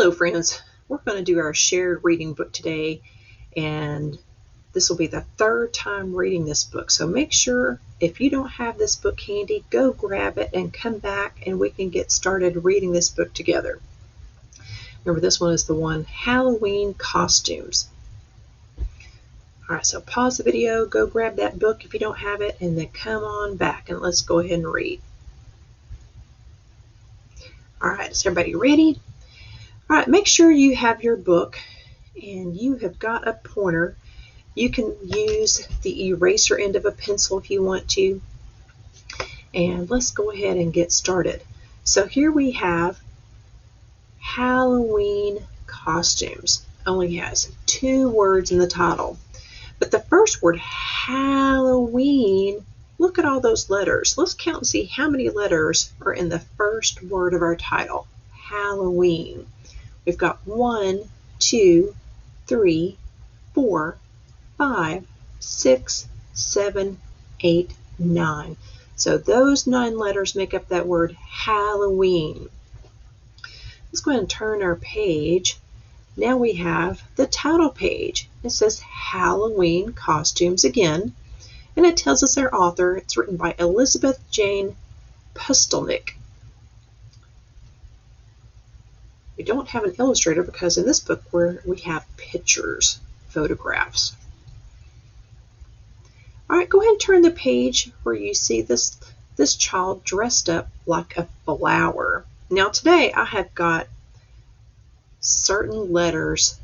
Hello friends, we're going to do our shared reading book today, and this will be the third time reading this book. So make sure if you don't have this book handy, go grab it and come back and we can get started reading this book together. Remember, this one is the one, Halloween Costumes. Alright, so pause the video, go grab that book if you don't have it, and then come on back and let's go ahead and read. Alright, is everybody ready? Alright, make sure you have your book and you have got a pointer. You can use the eraser end of a pencil if you want to. And let's go ahead and get started. So here we have Halloween Costumes. Only has 2 words in the title. But the first word, Halloween, look at all those letters. Let's count and see how many letters are in the first word of our title, Halloween. We've got 1, 2, 3, 4, 5, 6, 7, 8, 9. So those 9 letters make up that word Halloween. Let's go ahead and turn our page. Now we have the title page. It says Halloween Costumes again, and it tells us our author. It's written by Elizabeth Jane Pustelnik. We don't have an illustrator because in this book we have pictures, photographs. All right, go ahead and turn the page where you see this child dressed up like a flower. Now today I have got certain letters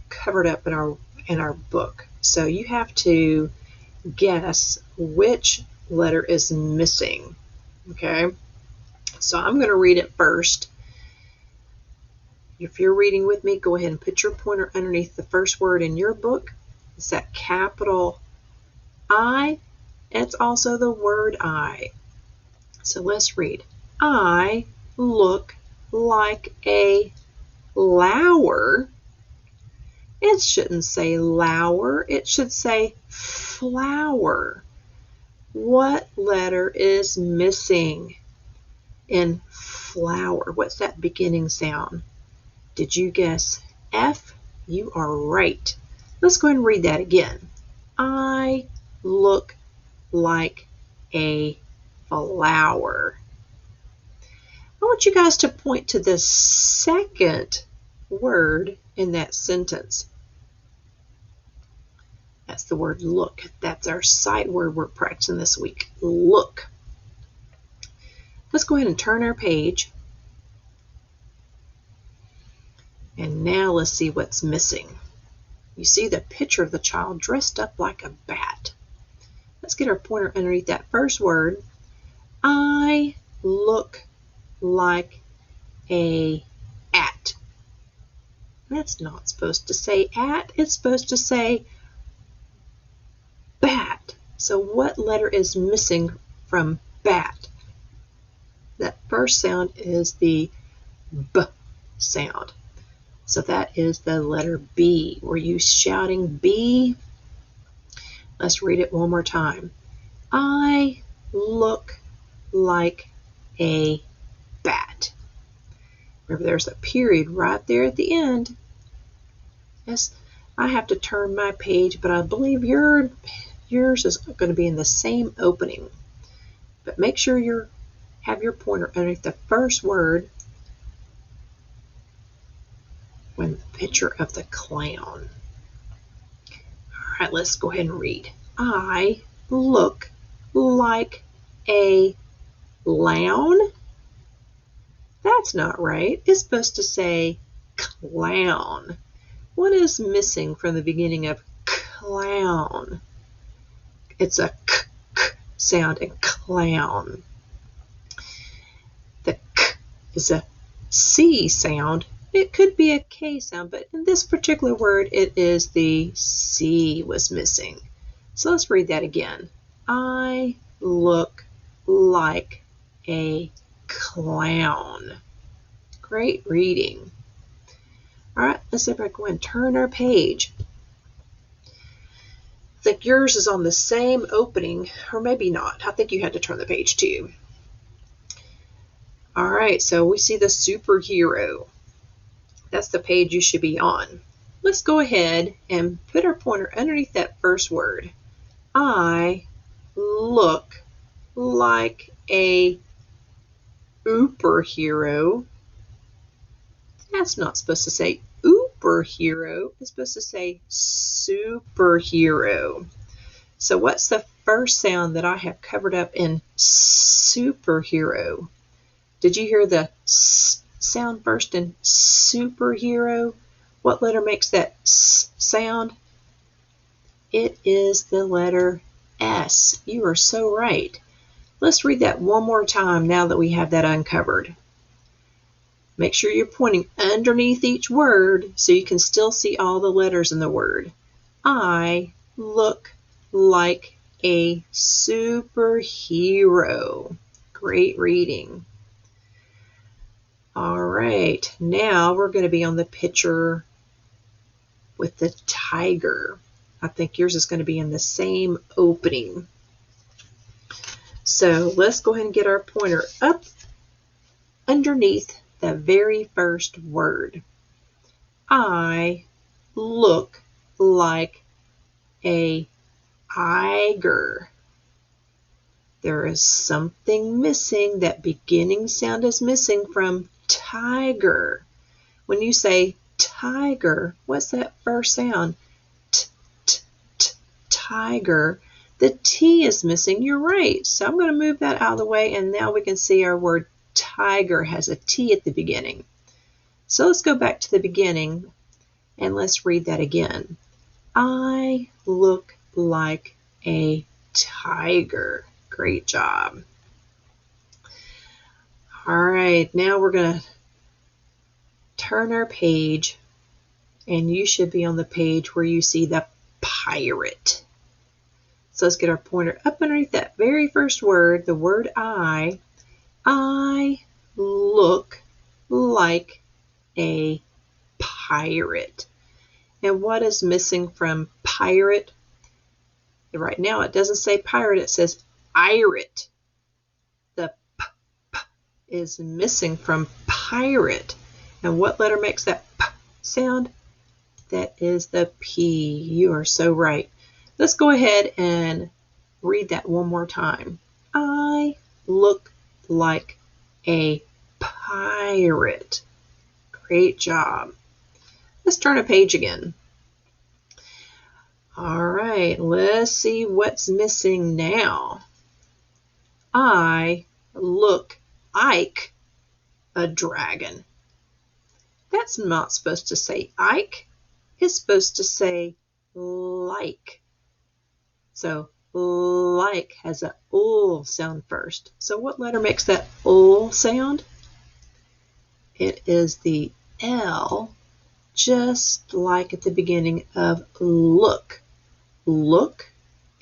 covered up in our book, so you have to guess which letter is missing. Okay, so I'm going to read it first. If you're reading with me, go ahead and put your pointer underneath the first word in your book. It's that capital I. It's also the word I. So let's read. I look like a flower. It shouldn't say lower. It should say flower. What letter is missing in flower? What's that beginning sound? Did you guess F? You are right. Let's go ahead and read that again. I look like a flower. I want you guys to point to the second word in that sentence. That's the word look. That's our sight word we're practicing this week. Look. Let's go ahead and turn our page. And now let's see what's missing. You see the picture of the child dressed up like a bat. Let's get our pointer underneath that first word. I look like a at. That's not supposed to say at. It's supposed to say bat. So what letter is missing from bat? That first sound is the B sound. So that is the letter B. Were you shouting B? Let's read it one more time. I look like a bat. Remember, there's a period right there at the end. Yes, I have to turn my page, but I believe yours is going to be in the same opening. But make sure you have your pointer underneath the first word when the picture of the clown. All right, let's go ahead and read. I look like a clown. That's not right. It's supposed to say clown. What is missing from the beginning of clown? It's a k sound in clown. The k is a C sound. It could be a K sound, but in this particular word, it is the C was missing. So let's read that again. I look like a clown. Great reading. All right, let's see if I can go and turn our page. I think yours is on the same opening, or maybe not. I think you had to turn the page too. All right, so we see the superhero. That's the page you should be on. Let's go ahead and put our pointer underneath that first word. I look like a superhero. That's not supposed to say superhero. It's supposed to say superhero. So what's the first sound that I have covered up in superhero? Did you hear the S sound first in superhero? What letter makes that S sound? It is the letter S. You are so right. Let's read that one more time now that we have that uncovered. Make sure you're pointing underneath each word so you can still see all the letters in the word. I look like a superhero. Great reading. All right, now we're going to be on the picture with the tiger. I think yours is going to be in the same opening. So let's go ahead and get our pointer up underneath the very first word. I look like a tiger. There is something missing. That beginning sound is missing from tiger. When you say tiger, what's that first sound? T, t, t, tiger. The T is missing. You're right. So I'm going to move that out of the way, and now we can see our word tiger has a T at the beginning. So let's go back to the beginning and let's read that again. I look like a tiger. Great job. All right, now we're going to turn our page, and you should be on the page where you see the pirate. So let's get our pointer up underneath that very first word, the word I. I look like a pirate. And what is missing from pirate? Right now it doesn't say pirate, it says irate. The p is missing from pirate. And what letter makes that p sound? That is the P. You are so right. Let's go ahead and read that one more time. I look like a pirate. Great job. Let's turn a page again. All right, let's see what's missing now. I look like a dragon. That's not supposed to say Ike. It's supposed to say like. So like has a ul sound first. So what letter makes that ul sound? It is the L, just like at the beginning of look. Look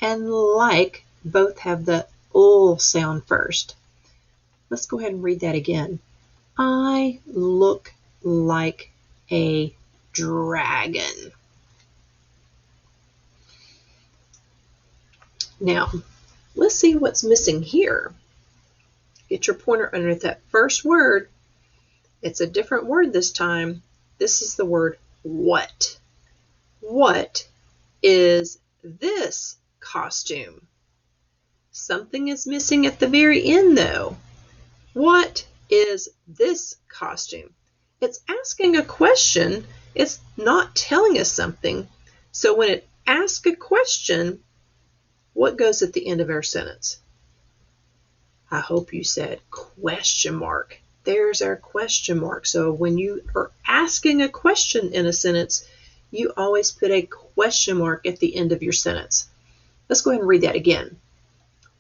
and like both have the ul sound first. Let's go ahead and read that again. I look like a dragon. Now, let's see what's missing here. Get your pointer underneath that first word. It's a different word this time. This is the word what. What is this costume? Something is missing at the very end though. What is this costume? It's asking a question. It's not telling us something. So when it asks a question, what goes at the end of our sentence? I hope you said question mark. There's our question mark. So when you are asking a question in a sentence, you always put a question mark at the end of your sentence. Let's go ahead and read that again.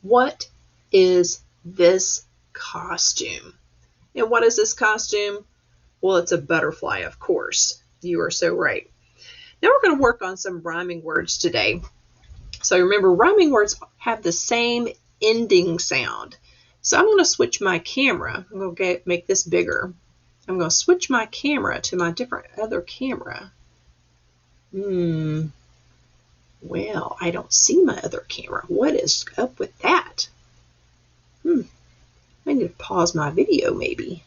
What is this costume? And what is this costume? Well, it's a butterfly, of course. You are so right. Now we're going to work on some rhyming words today. So remember, rhyming words have the same ending sound. So I'm going to switch my camera. I'm going to make this bigger. I'm going to switch my camera to my other camera. Well, I don't see my other camera. What is up with that? I need to pause my video maybe.